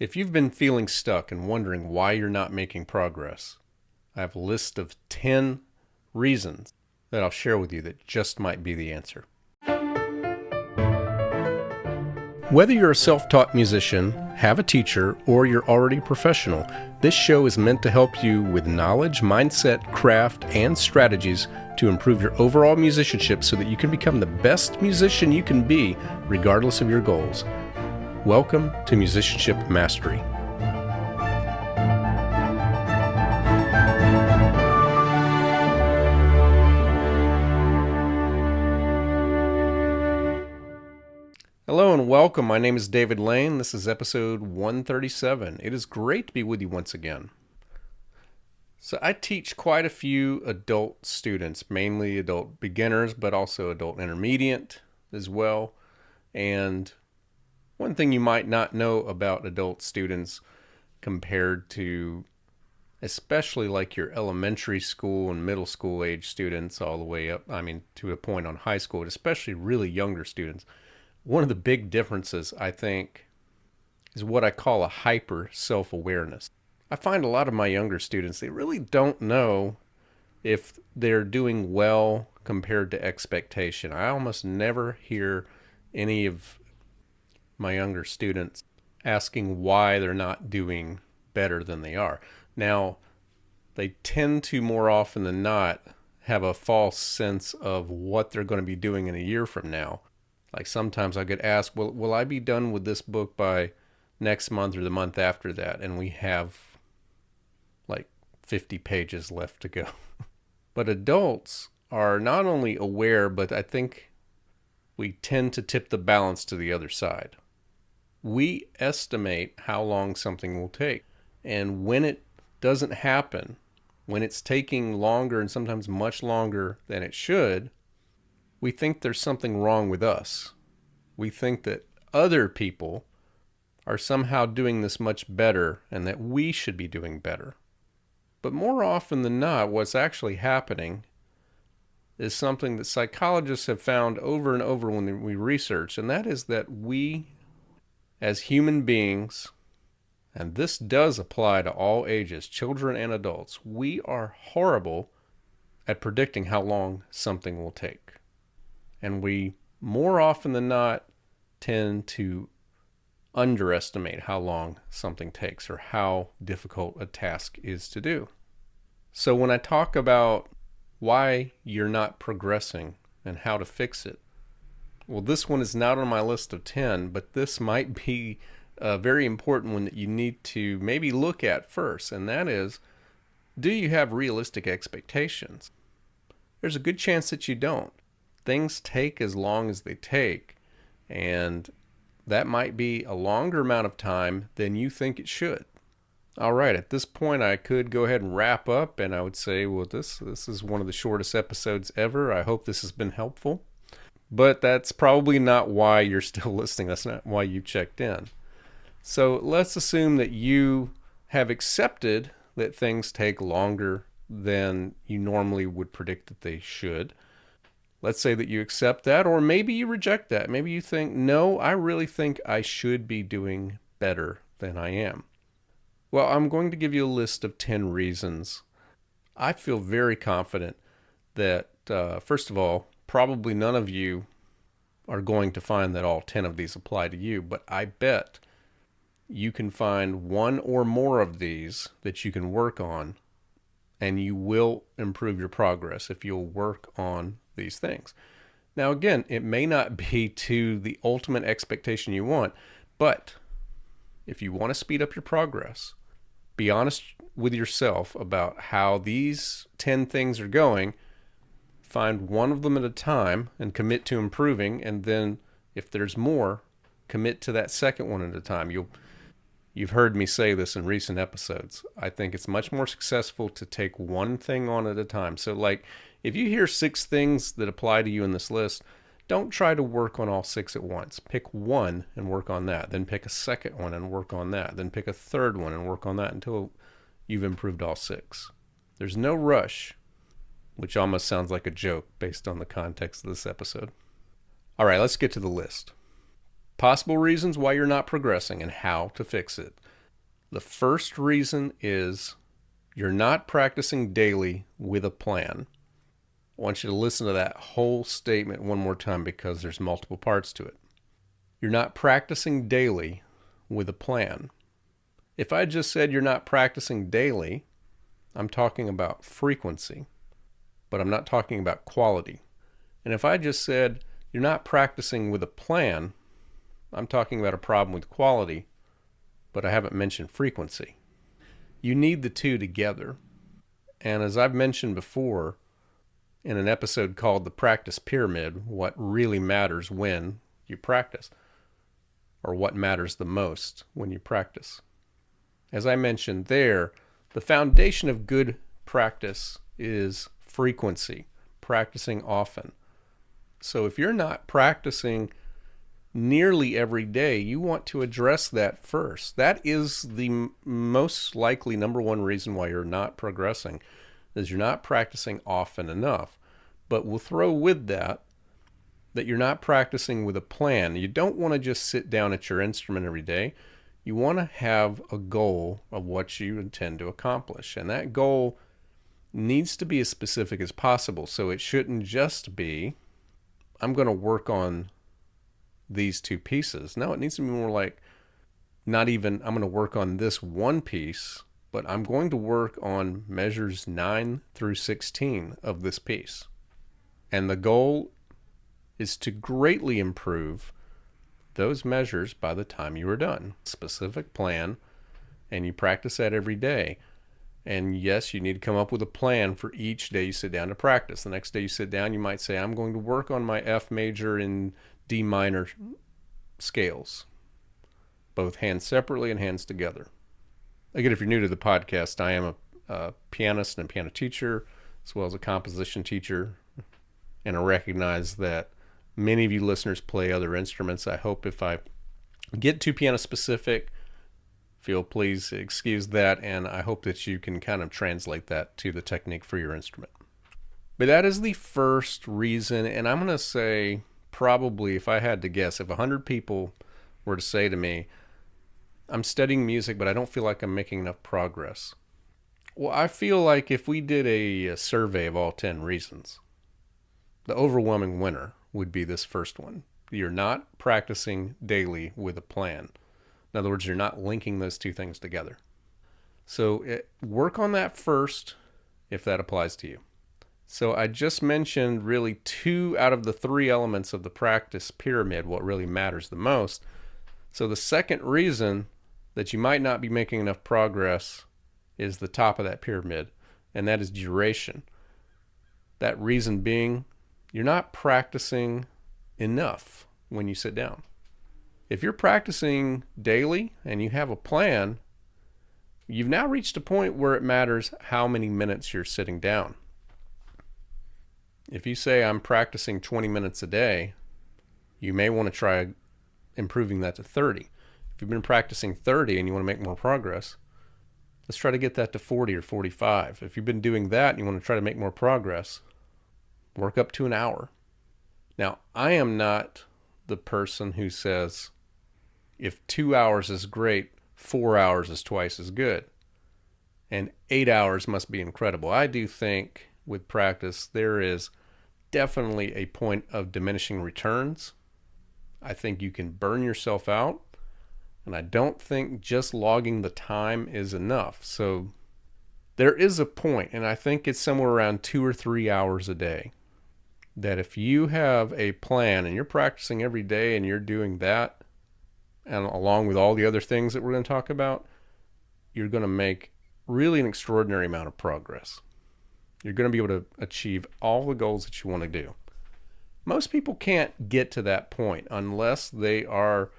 If you've been feeling stuck and wondering why you're not making progress, I have a list of 10 reasons that I'll share with you that just might be the answer. Whether you're a self-taught musician, have a teacher, or you're already a professional, this show is meant to help you with knowledge, mindset, craft, and strategies to improve your overall musicianship so that you can become the best musician you can be regardless of your goals. Welcome to Musicianship Mastery. Hello and welcome. My name is David Lane. This is episode 137. It is great to be with you once again. So I teach quite a few adult students, mainly adult beginners, but also adult intermediate as well. And one thing you might not know about adult students compared to especially like your elementary school and middle school age students all the way up, to a point on high school, especially really younger students. One of the big differences, I think, is what I call a hyper self-awareness. I find a lot of my younger students, they really don't know if they're doing well compared to expectation. I almost never hear any of my younger students asking why they're not doing better than they are. Now, they tend to more often than not have a false sense of what they're going to be doing in a year from now. Like sometimes I get asked, will I be done with this book by next month or the month after that? And we have like 50 pages left to go. But adults are not only aware, but I think we tend to tip the balance to the other side. We estimate how long something will take. And when it doesn't happen, when it's taking longer and sometimes much longer than it should, we think there's something wrong with us. We think that other people are somehow doing this much better and that we should be doing better. But more often than not, what's actually happening is something that psychologists have found over and over when we research, and that is that we, as human beings, and this does apply to all ages, children and adults, we are horrible at predicting how long something will take. And we, more often than not, tend to underestimate how long something takes or how difficult a task is to do. So when I talk about why you're not progressing and how to fix it, well, this one is not on my list of 10, but this might be a very important one that you need to maybe look at first, and that is, do you have realistic expectations? There's a good chance that you don't. Things take as long as they take, and that might be a longer amount of time than you think it should. All right, at this point, I could go ahead and wrap up, and I would say, well, this is one of the shortest episodes ever. I hope this has been helpful. But that's probably not why you're still listening. That's not why you checked in. So let's assume that you have accepted that things take longer than you normally would predict that they should. Let's say that you accept that, or maybe you reject that. Maybe you think, no, I really think I should be doing better than I am. Well, I'm going to give you a list of 10 reasons. I feel very confident that, first of all, probably none of you are going to find that all 10 of these apply to you, but I bet you can find one or more of these that you can work on, and you will improve your progress if you'll work on these things. Now, again, it may not be to the ultimate expectation you want, but if you want to speed up your progress, be honest with yourself about how these 10 things are going. Find one of them at a time and commit to improving, and then if there's more, commit to that second one at a time. You've heard me say this in recent episodes. I think it's much more successful to take one thing on at a time. So like if you hear 6 things that apply to you in this list, don't try to work on all 6 at once. Pick one and work on that. Then pick a second one and work on that. Then pick a third one and work on that until you've improved all 6. There's no rush, which almost sounds like a joke based on the context of this episode. All right, let's get to the list. Possible reasons why you're not progressing and how to fix it. The first reason is you're not practicing daily with a plan. I want you to listen to that whole statement one more time because there's multiple parts to it. You're not practicing daily with a plan. If I just said you're not practicing daily, I'm talking about frequency, but I'm not talking about quality. And if I just said you're not practicing with a plan, I'm talking about a problem with quality, but I haven't mentioned frequency. You need the two together. And as I've mentioned before in an episode called The Practice Pyramid, what really matters when you practice, or what matters the most when you practice. As I mentioned there, the foundation of good practice is frequency, practicing often. So if you're not practicing nearly every day, you want to address that first. That is the most likely number one reason why you're not progressing, is you're not practicing often enough. But we'll throw with that you're not practicing with a plan. You don't want to just sit down at your instrument every day. You want to have a goal of what you intend to accomplish. And that goal needs to be as specific as possible. So it shouldn't just be, I'm going to work on these two pieces. No, it needs to be more like, not even, I'm going to work on this one piece, but I'm going to work on measures 9 through 16 of this piece. And the goal is to greatly improve those measures by the time you are done. Specific plan, and you practice that every day. And yes, you need to come up with a plan for each day you sit down to practice. The next day you sit down, you might say, I'm going to work on my F major and D minor scales, both hands separately and hands together. Again, if you're new to the podcast, I am a pianist and a piano teacher, as well as a composition teacher. And I recognize that many of you listeners play other instruments. I hope if I get too piano specific, please excuse that, and I hope that you can kind of translate that to the technique for your instrument. But that is the first reason, and I'm going to say probably, if I had to guess, if 100 people were to say to me, I'm studying music, but I don't feel like I'm making enough progress. Well, I feel like if we did a survey of all 10 reasons, the overwhelming winner would be this first one. You're not practicing daily with a plan. In other words, you're not linking those two things together. So work on that first, if that applies to you. So I just mentioned really 2 out of the 3 elements of the practice pyramid, what really matters the most. So the second reason that you might not be making enough progress is the top of that pyramid, and that is duration. That reason being, you're not practicing enough when you sit down. If you're practicing daily and you have a plan, you've now reached a point where it matters how many minutes you're sitting down. If you say I'm practicing 20 minutes a day, you may want to try improving that to 30. If you've been practicing 30 and you want to make more progress, let's try to get that to 40 or 45. If you've been doing that and you want to try to make more progress, work up to an hour. Now, I am not the person who says if 2 hours is great, 4 hours is twice as good, and 8 hours must be incredible. I do think with practice there is definitely a point of diminishing returns. I think you can burn yourself out, and I don't think just logging the time is enough. So there is a point, and I think it's somewhere around 2 or 3 hours a day, that if you have a plan and you're practicing every day and you're doing that, and along with all the other things that we're going to talk about, you're going to make really an extraordinary amount of progress. You're going to be able to achieve all the goals that you want to do. Most people can't get to that point unless they are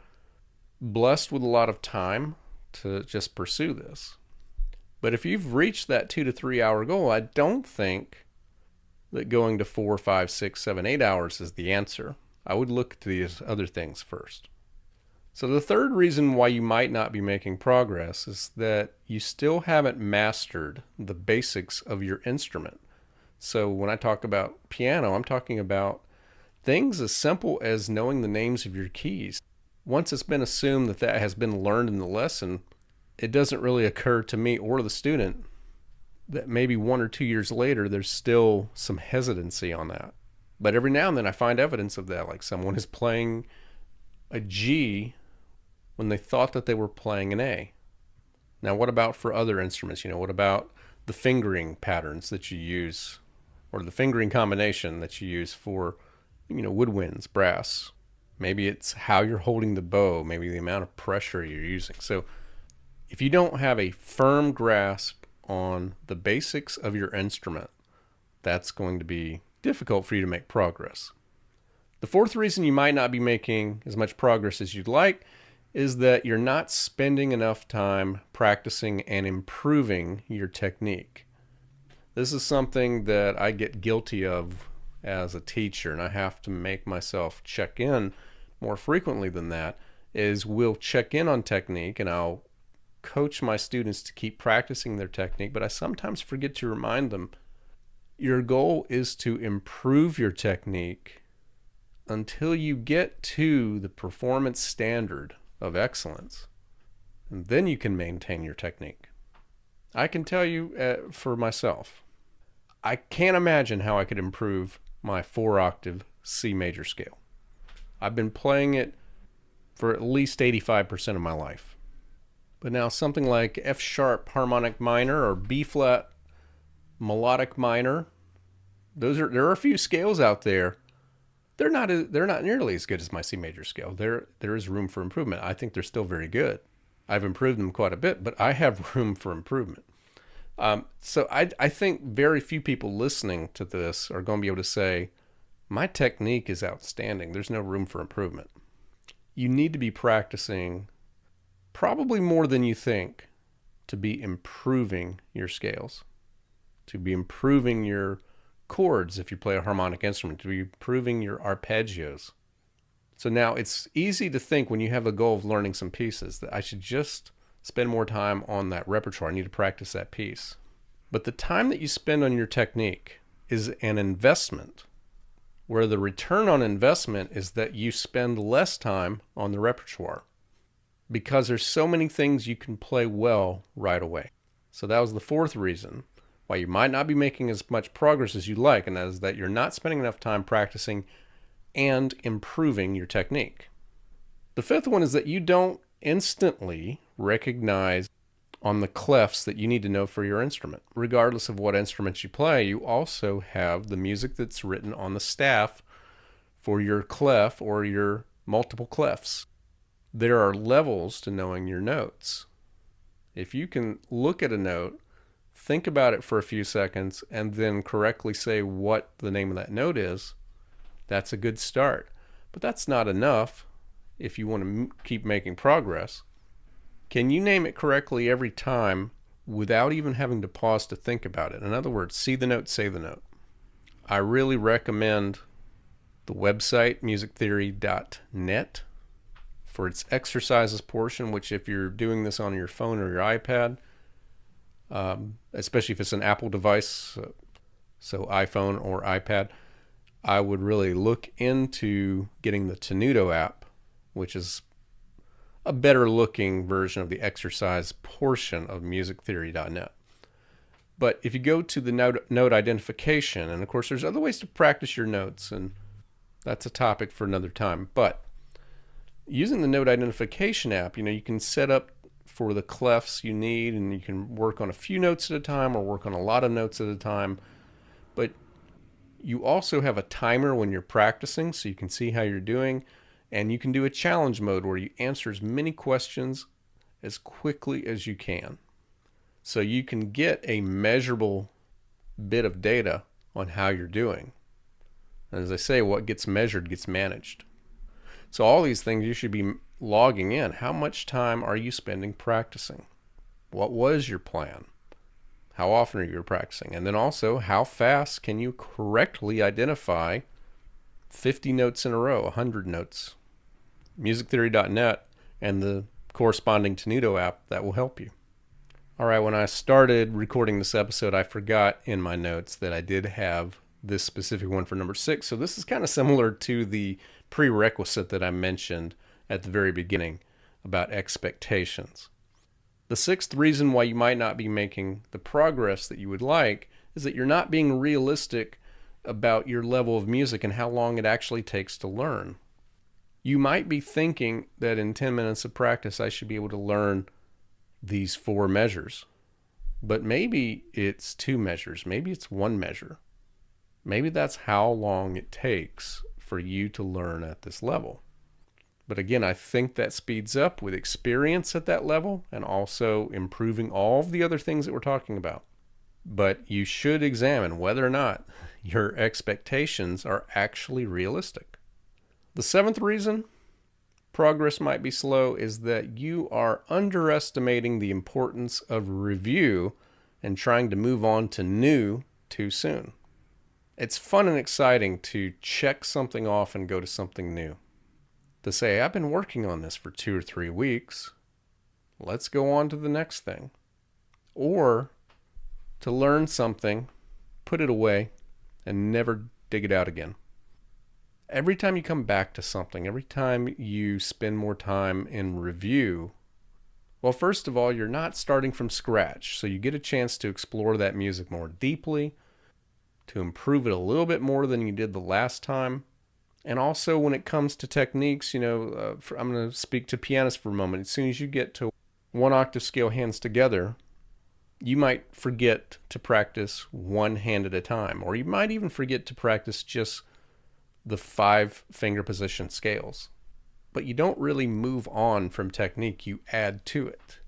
blessed with a lot of time to just pursue this. But if you've reached that 2 to 3 hour goal, I don't think that going to 4, 5, 6, 7, 8 hours is the answer. I would look to these other things first. So the third reason why you might not be making progress is that you still haven't mastered the basics of your instrument. So when I talk about piano, I'm talking about things as simple as knowing the names of your keys. once it's been assumed that that has been learned in the lesson, it doesn't really occur to me or the student that maybe 1 or 2 years later, there's still some hesitancy on that. But every now and then I find evidence of that, like someone is playing a G when they thought that they were playing an A. Now, what about for other instruments? What about the fingering patterns that you use, or the fingering combination that you use for, woodwinds, brass? Maybe it's how you're holding the bow, maybe the amount of pressure you're using. So if you don't have a firm grasp on the basics of your instrument, that's going to be difficult for you to make progress. The fourth reason you might not be making as much progress as you'd like is that you're not spending enough time practicing and improving your technique. This is something that I get guilty of as a teacher, and I have to make myself check in more frequently than that, is we'll check in on technique and I'll coach my students to keep practicing their technique, but I sometimes forget to remind them, your goal is to improve your technique until you get to the performance standard of excellence, and then you can maintain your technique. I can tell you for myself, I can't imagine how I could improve my 4-octave C major scale. I've been playing it for at least 85% of my life. But now something like F sharp harmonic minor or B flat melodic minor, there are a few scales out there. They're not nearly as good as my C major scale. There is room for improvement. I think they're still very good. I've improved them quite a bit, but I have room for improvement. So I think very few people listening to this are going to be able to say, my technique is outstanding. There's no room for improvement. You need to be practicing probably more than you think to be improving your scales, to be improving your chords if you play a harmonic instrument, to be improving your arpeggios. So now it's easy to think when you have a goal of learning some pieces that I should just spend more time on that repertoire. I need to practice that piece. But the time that you spend on your technique is an investment, where the return on investment is that you spend less time on the repertoire, because there's so many things you can play well right away. So that was the fourth reason why you might not be making as much progress as you'd like, and that is that you're not spending enough time practicing and improving your technique. The fifth one is that you don't instantly recognize on the clefs that you need to know for your instrument. Regardless of what instruments you play, you also have the music that's written on the staff for your clef or your multiple clefs. There are levels to knowing your notes. If you can look at a note, think about it for a few seconds, and then correctly say what the name of that note is, that's a good start. But that's not enough if you want to keep making progress. Can you name it correctly every time without even having to pause to think about it? In other words, see the note, say the note. I really recommend the website musictheory.net for its exercises portion, which if you're doing this on your phone or your iPad, especially if it's an Apple device, so iPhone or iPad, I would really look into getting the Tenuto app, which is a better looking version of the exercise portion of musictheory.net. But if you go to the note identification, and of course there's other ways to practice your notes, and that's a topic for another time, but using the note identification app, you can set up for the clefs you need, and you can work on a few notes at a time or work on a lot of notes at a time. But you also have a timer when you're practicing, so you can see how you're doing. And you can do a challenge mode where you answer as many questions as quickly as you can. So you can get a measurable bit of data on how you're doing. And as I say, what gets measured gets managed. So all these things you should be logging in. How much time are you spending practicing? What was your plan? How often are you practicing? And then also, how fast can you correctly identify 50 notes in a row, 100 notes? musictheory.net and the corresponding Tenuto app, that will help you. All right, when I started recording this episode, I forgot in my notes that I did have this specific one for number 6. So this is kind of similar to the prerequisite that I mentioned at the very beginning about expectations. The sixth reason why you might not be making the progress that you would like is that you're not being realistic about your level of music and how long it actually takes to learn. You might be thinking that in 10 minutes of practice, I should be able to learn these 4 measures. But maybe it's 2 measures. Maybe it's 1 measure. Maybe that's how long it takes for you to learn at this level. But again, I think that speeds up with experience at that level and also improving all of the other things that we're talking about. But you should examine whether or not your expectations are actually realistic. The 7th reason progress might be slow is that you are underestimating the importance of review and trying to move on to new too soon. It's fun and exciting to check something off and go to something new. To say, I've been working on this for 2 or 3 weeks. Let's go on to the next thing. Or to learn something, put it away, and never dig it out again. Every time you come back to something, every time you spend more time in review, well, first of all, you're not starting from scratch, so you get a chance to explore that music more deeply, to improve it a little bit more than you did the last time. And also when it comes to techniques, I'm going to speak to pianists for a moment. As soon as you get to 1 octave scale hands together, you might forget to practice 1 hand at a time, or you might even forget to practice just the 5 finger position scales. But you don't really move on from technique, you add to it.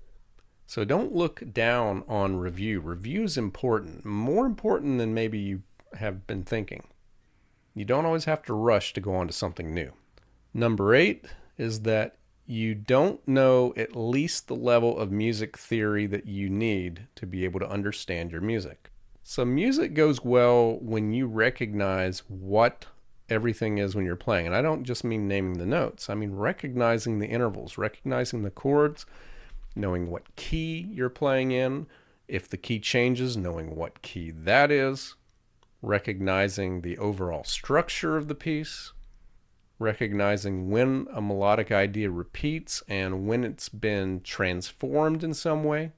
So don't look down on review. Review is important, more important than maybe you have been thinking. You don't always have to rush to go on to something new. Number 8 is that you don't know at least the level of music theory that you need to be able to understand your music. So music goes well when you recognize what everything is when you're playing. And I don't just mean naming the notes. I mean recognizing the intervals, recognizing the chords, knowing what key you're playing in. If the key changes, knowing what key that is. Recognizing the overall structure of the piece, recognizing when a melodic idea repeats and when it's been transformed in some way.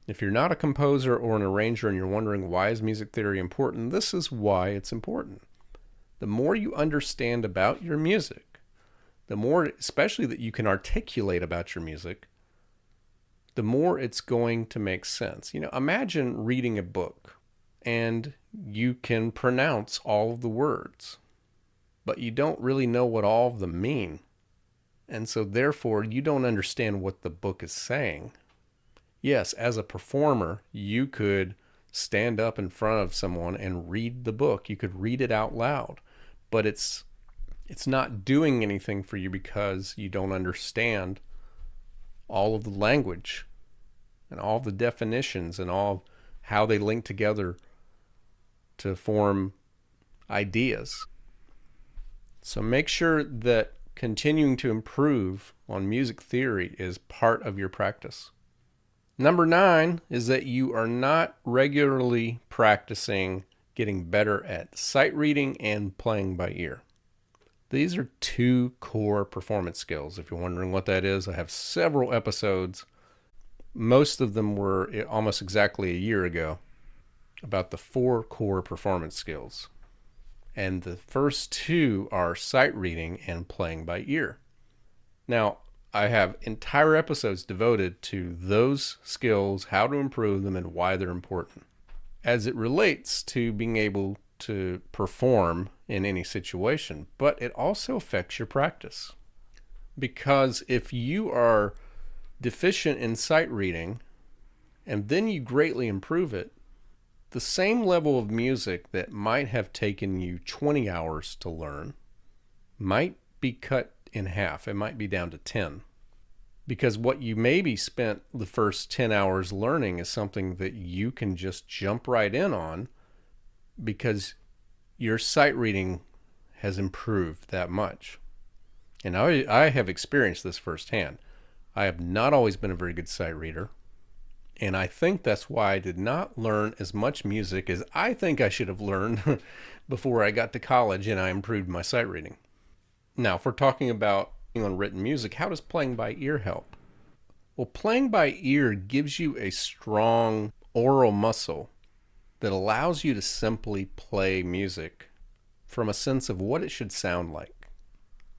If you're not a composer or an arranger and you're wondering why is music theory important, this is why it's important. The more you understand about your music, the more, especially that you can articulate about your music, the more it's going to make sense. Imagine reading a book and you can pronounce all of the words, but you don't really know what all of them mean. And so therefore, you don't understand what the book is saying. Yes, as a performer, you could stand up in front of someone and read the book. You could read it out loud, but it's not doing anything for you because you don't understand all of the language and all of the definitions and all of how they link together to form ideas. So make sure that continuing to improve on music theory is part of your practice. Number 9 is that you are not regularly practicing getting better at sight reading and playing by ear. These are 2 core performance skills. If you're wondering what that is, I have several episodes. Most of them were almost exactly a year ago about the 4 core performance skills. And the first 2 are sight reading and playing by ear. Now, I have entire episodes devoted to those skills, how to improve them, and why they're important, as it relates to being able to perform in any situation. But it also affects your practice. Because if you are deficient in sight reading, and then you greatly improve it, the same level of music that might have taken you 20 hours to learn might be cut in half. It might be down to 10. Because what you maybe spent the first 10 hours learning is something that you can just jump right in on because your sight reading has improved that much. And I have experienced this firsthand. I have not always been a very good sight reader. And I think that's why I did not learn as much music as I think I should have learned before I got to college and I improved my sight reading. Now, if we're talking about, on written music, how does playing by ear help? Well, playing by ear gives you a strong oral muscle that allows you to simply play music from a sense of what it should sound like.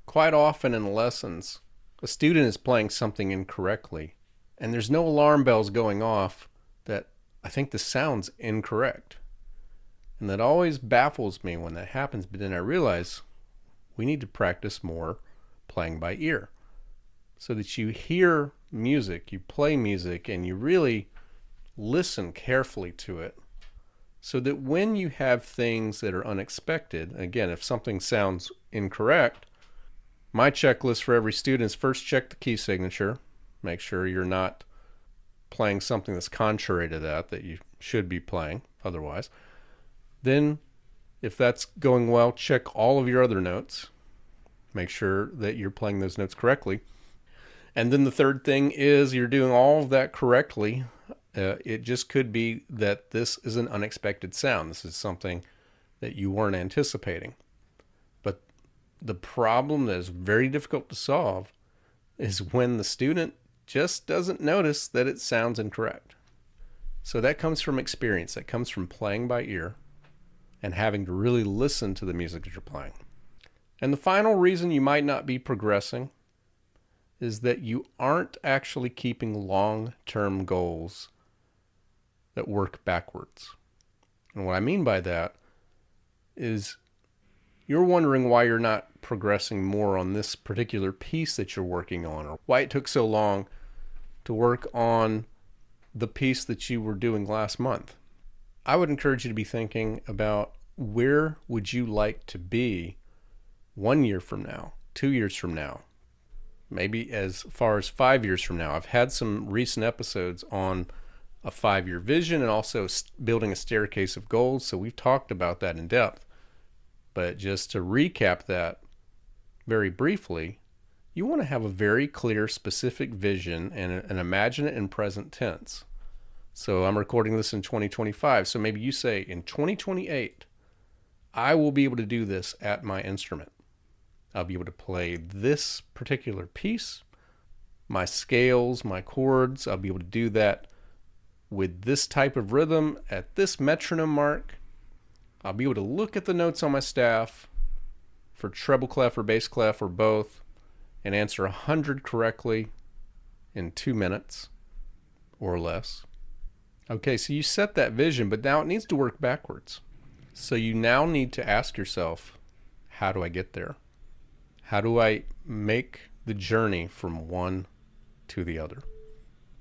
Quite often in lessons, a student is playing something incorrectly, and there's no alarm bells going off that I think this sounds incorrect. And that always baffles me when that happens, but then I realize we need to practice more playing by ear so that you hear music, you play music, and you really listen carefully to it so that when you have things that are unexpected, again, if something sounds incorrect, my checklist for every student is first check the key signature, make sure you're not playing something that's contrary to that you should be playing otherwise. Then, if that's going well, check all of your other notes. Make sure that you're playing those notes correctly. And then the third thing is you're doing all of that correctly. It just could be that this is an unexpected sound. This is something that you weren't anticipating. But the problem that is very difficult to solve is when the student just doesn't notice that it sounds incorrect. So that comes from experience. That comes from playing by ear and having to really listen to the music that you're playing. And the final reason you might not be progressing is that you aren't actually keeping long-term goals that work backwards. And what I mean by that is you're wondering why you're not progressing more on this particular piece that you're working on, or why it took so long to work on the piece that you were doing last month. I would encourage you to be thinking about where would you like to be 1 year from now, 2 years from now, maybe as far as 5 years from now. I've had some recent episodes on a 5-year vision and also building a staircase of goals, so we've talked about that in depth. But just to recap that very briefly, you want to have a very clear, specific vision and imagine it in present tense. So I'm recording this in 2025. So maybe you say in 2028, I will be able to do this at my instrument. I'll be able to play this particular piece, my scales, my chords. I'll be able to do that with this type of rhythm at this metronome mark. I'll be able to look at the notes on my staff for treble clef or bass clef or both and answer 100 correctly in 2 minutes or less. Okay, so you set that vision, but now it needs to work backwards. So you now need to ask yourself, how do I get there? How do I make the journey from one to the other?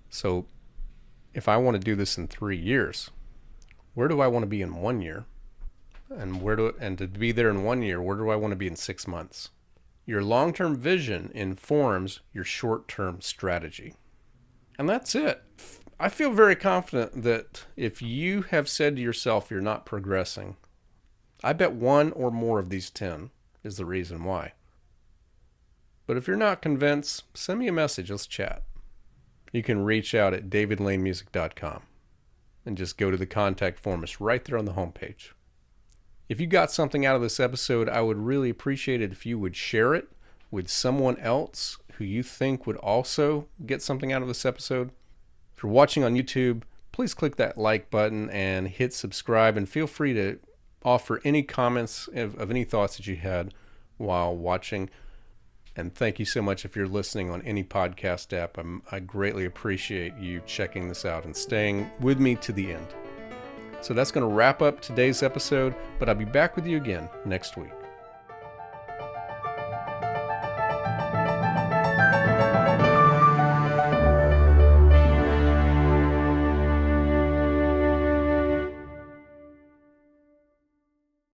So if I want to do this in 3 years, where do I want to be in 1 year? And to be there in 1 year, where do I want to be in 6 months? Your long-term vision informs your short-term strategy. And that's it. I feel very confident that if you have said to yourself you're not progressing, I bet one or more of these 10 is the reason why. But if you're not convinced, send me a message. Let's chat. You can reach out at davidlanemusic.com and just go to the contact form. It's right there on the homepage. If you got something out of this episode, I would really appreciate it if you would share it with someone else who you think would also get something out of this episode. If you're watching on YouTube, please click that like button and hit subscribe, and feel free to offer any comments of any thoughts that you had while watching. And thank you so much if you're listening on any podcast app. I greatly appreciate you checking this out and staying with me to the end. So that's going to wrap up today's episode, but I'll be back with you again next week.